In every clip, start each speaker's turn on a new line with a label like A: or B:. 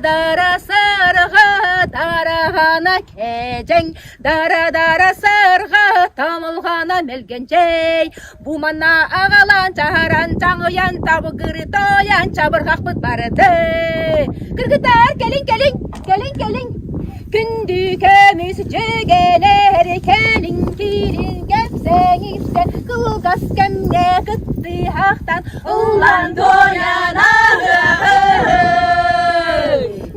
A: Dara sarığa darağana keceng, dara sarığa tamılğana melgencey. Bu mana ağalan çaharan çağıyan tabu gırıtoyan çabırğaq bıt barıdı. Kırgıtar gelin. Gündükemiz cügeler kelin kirin gepsengizde kılgas kemne gıttı haqtan ulan doyanağın.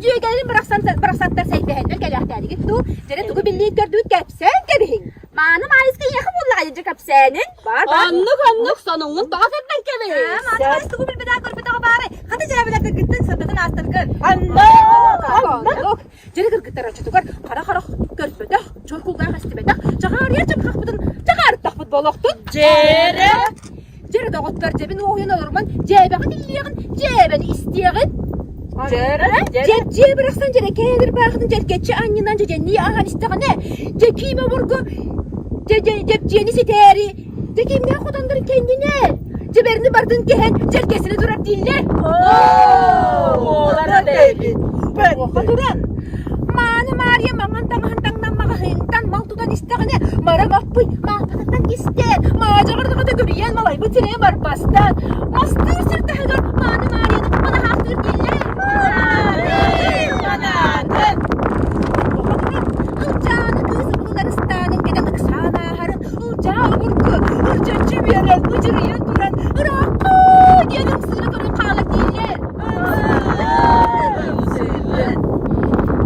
A: Cügelerin bıraksatlar seyfehenler gelahtari gittu. Jere tugu billiği gördüğün gepsen gebihin. Manım ayızkın yakın olayı gepsenin. Var.
B: Anlık sanılın daha setmen kebehin.
A: Manım ayız tugu bilbeden görpeden bari. Hadi jere bilakta gittin sırtadın astırgın. Anlık. Jere gırgıtlar açıtıgar. Kara görpeden. Çorkuldan hastibeden. Çağır yer çapkak bıdın. Çağır takbıt boloktun. Jere doğutlar cebin oğuyan olurman. Cebeğin illeğin. Cebeni isteğin. Jere bıraksan jere kelir bağıdın jere geçe annenan jere niye ağan isteğin ne? Jere kime vurgu? Jere seteri. Jere kime kodandır kendine? Ceberini bardın gehen jere kesini durar diller.
B: Oğlara değil.
A: Oha duran. Mana Maria mangantang makahintan mal tutan isteğin ne? Mara mapıy mapatatan ister. Macağırdığı da görüyen malay bıtıraya barpastan. Mastır sırtağıdır mana Maria'nın bana haktır diller. Ulcağını kızı Bulgaristan'ın geden ıksana harın. Ulcağı vurgu, ırcacı bir yere ıcırıya duran. Irakı gelin sırı durun kalık diller.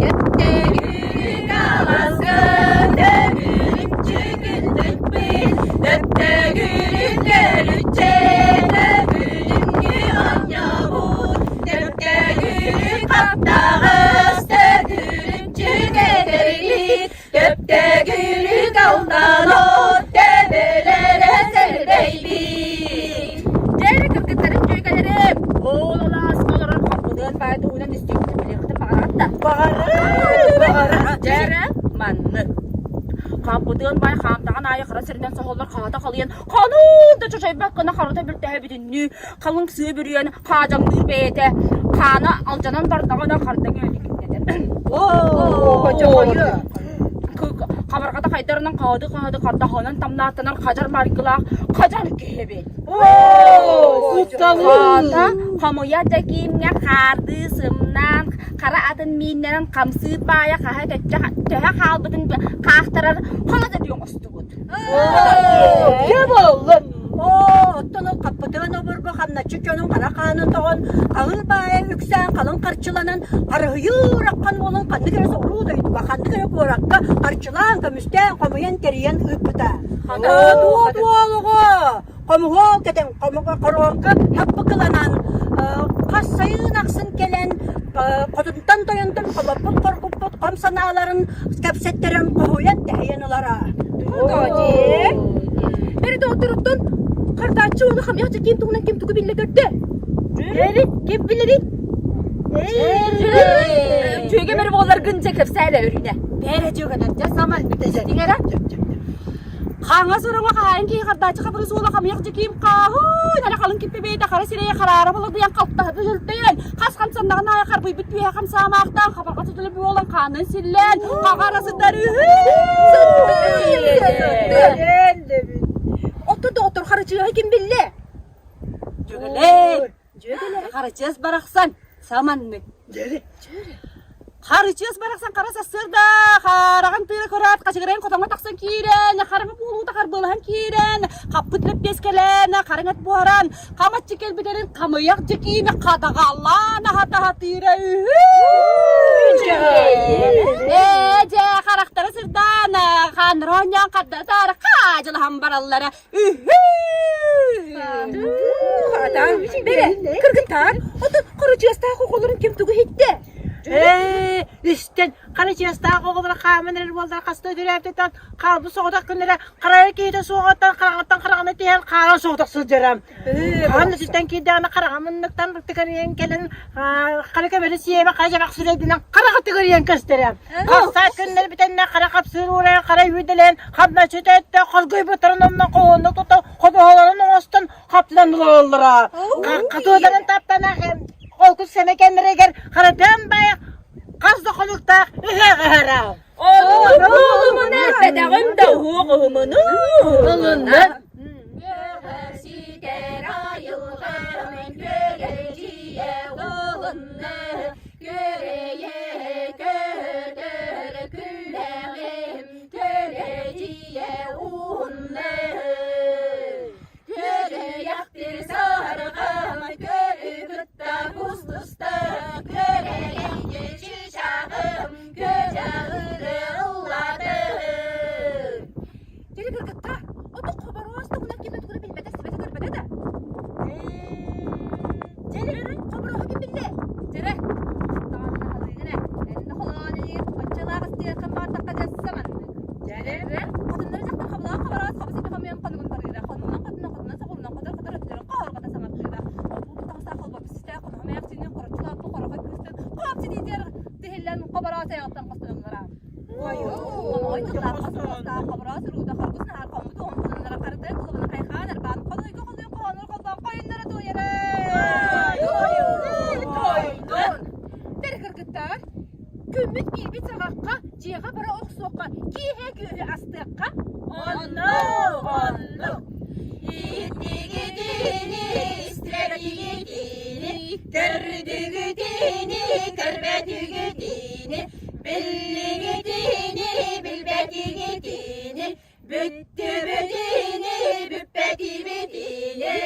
A: Depte gülü kalasın, dövülün çıkındık bil. Depte gülün gelüçe, dövülün güyan yavur. Depte gülü kaptağız, dövülün çıkederlik. Depte gülü kaldan ot, debelere serdeylik. Jere kırgıtların cüygelerim. Oğlalas olarak kapıdığın bayduğunun üstüne bilektin bağıratta. Jere manlı. Kapıdığın bay kamdağın ayakıra serinden soğullar kağıda kalıyan. Kanun da çocuğu bakına karıda bir tehe bütünlü. Kalın sığ bürüyen kağıcağın beyete. Kana alcanan bardağına karıdan öldük dedi. Koca. Kabargada kaydarının kağıdı kardahanın tamnatının kacar margıla kacar gibi. Kağıda kamuya tekimnya kardı sımnan kara adın minnerin kamsı baya kaha tehe kalbıdın kahtarar kağıda diyon ostugut.
B: Kebolun.
C: Ottonu kapıdığın obur bu hamna çükönün kara kanın doğun ağıl baya yüksen kalın karçılanın arıyır akkan olun kandı kere soğruğu duydu bakandı kere korakka karçılan kömüsten komuyen teriyen ıpıda dualığa komuğa keten komuğa koronka happı kılanan kas sayın aksın gelen koduntan doyundan komapıp korkup komsanaların kapsetlerin kohuyen dehiyenulara
A: Nerede oturuttun? Kardaççı oğlu kamyakçı kim tuğunan kim tuğu bille gördü. Kim billeri? Tüyge meri oğullar gınca köpseyle örüne. Bere tüyge dönce zaman bitecek. Dingere? Kanga sorun wa kahayan ki kardaççı kapırı soğulu kamyakçı kim kahuy. Nala kalın kim bebeyde kara sireye karara baladı yan kalktı hadi jülteyen. Kas kamsandan naya karbuy bitbiye kamsamaktan. Kapar katı bir oğlan kanın sillen. Kakarası darı. Otur karıcıya kim billi?
B: Cügeler. Karıcız bıraksan samanlık. Karıcıyız baraksan karasa sırda. Karagan tırı kurat. Kaçıgıren kotonga taksan kiren. Karanga bulu takar bulahan kiren. Kapı trip beskelen. Karangat buharan. Kamat cikel biderin kamayak cikime kadagallana hata hatire. Ece karakteri sırdan. Kanronyan kaddatar. Kacıl hambarallara.
A: Adam, bere, kırgıntar. Otur, karıcıyasta kokuların kim tuğu hitti.
C: Üstten karıcıyasta kokuları kamener bollar kasta düreptetan kalbu soğudak günlere karaya kiyde soğuktan karağını diyen karan soğudak sızdıram. Kanlı sütten kiyde ana karağımınlıktan tıkariyen gelen karaka beri siyeme karaca baksıraydınan karağa tıkariyen gösterem. Kalsak günleri bitenine kara kapsır uğrayan kara yüdelen kapna çötette kalgıy bıtırınımla koğunu tutu koduğalarının ostan kaptıdan dolarlara. Katığıdanın taptana kolkuz semekenlere gel karadan bayak kazda kolukta ıhıra.
A: Oğlumun elbede de oğlumun oğlundan. Kümmüt bir çalakka, ciğe bara ok soğukka, kihe gühü astıkka. Onu.
B: İttigidini, istredigidini, gördügidini, görmedigidini, billigidini, bilbedigidini, büttübüdini, bübbedibidini.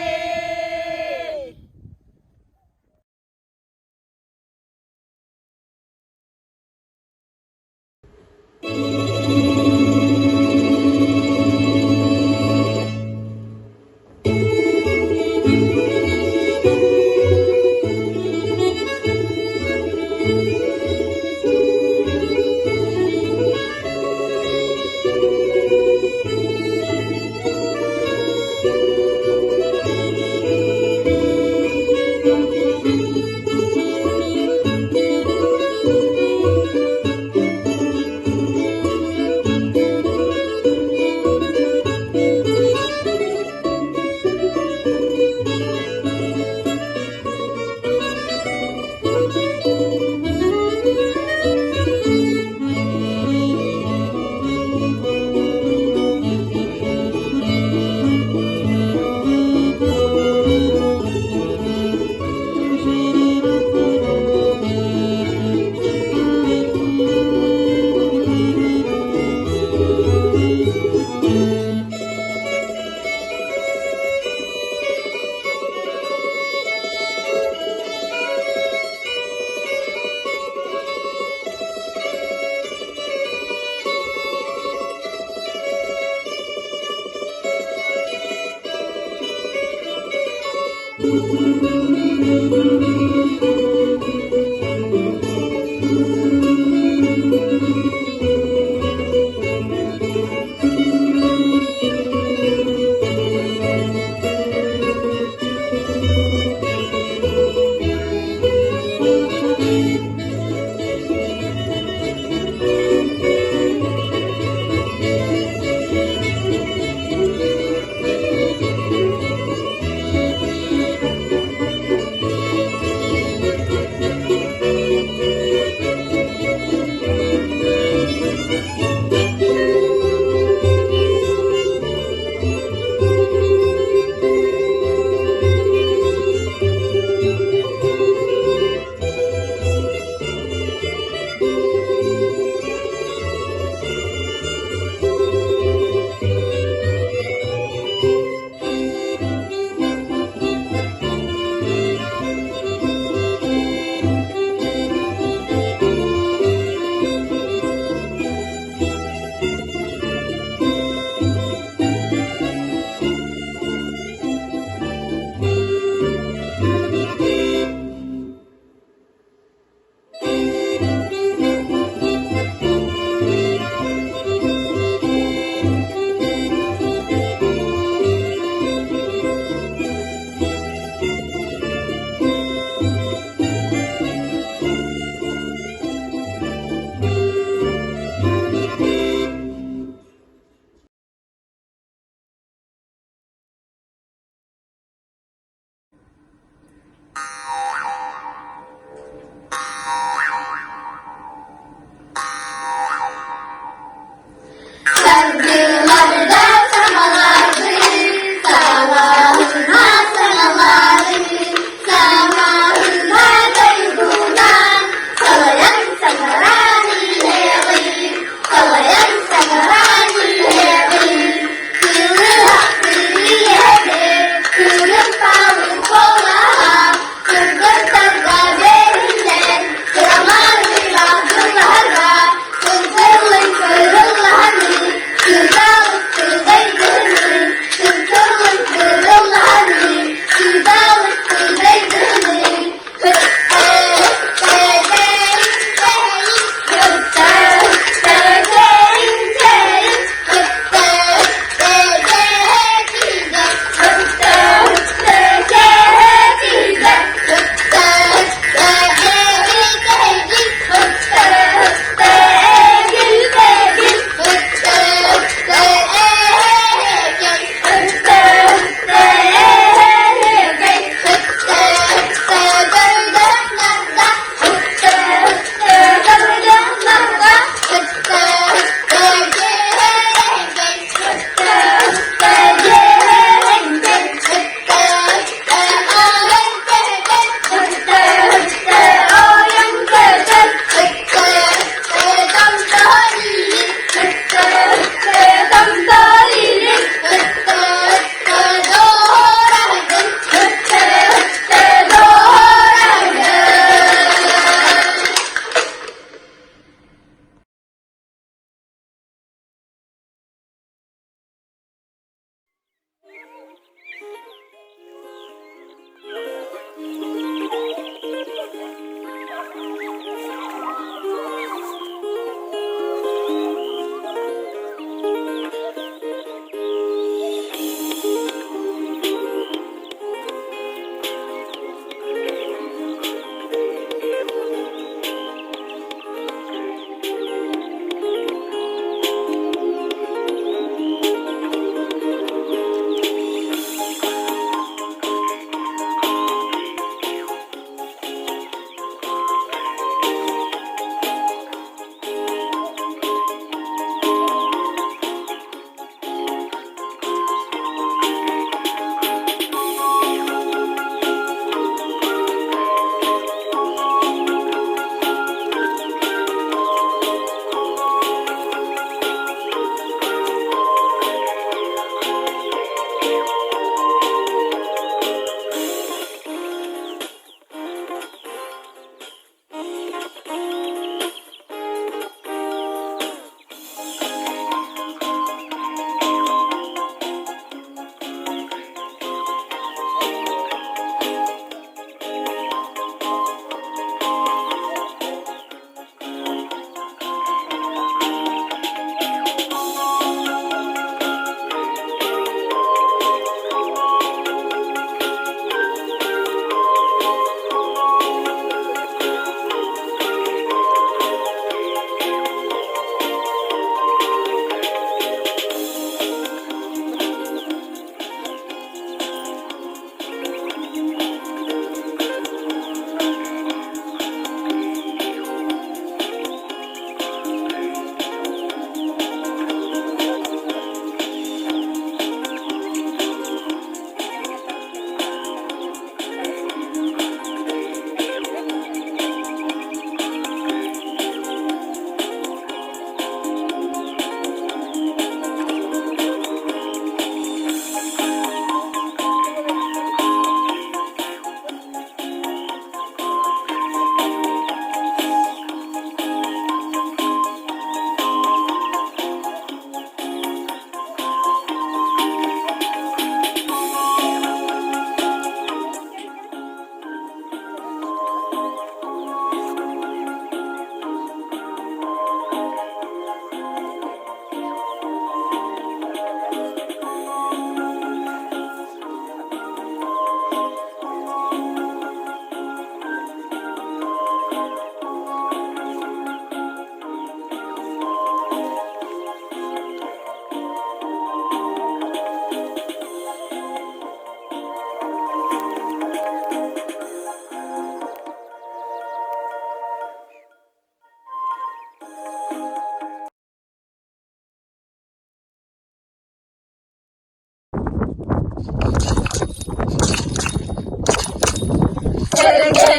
A: Serenge,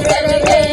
A: serenge,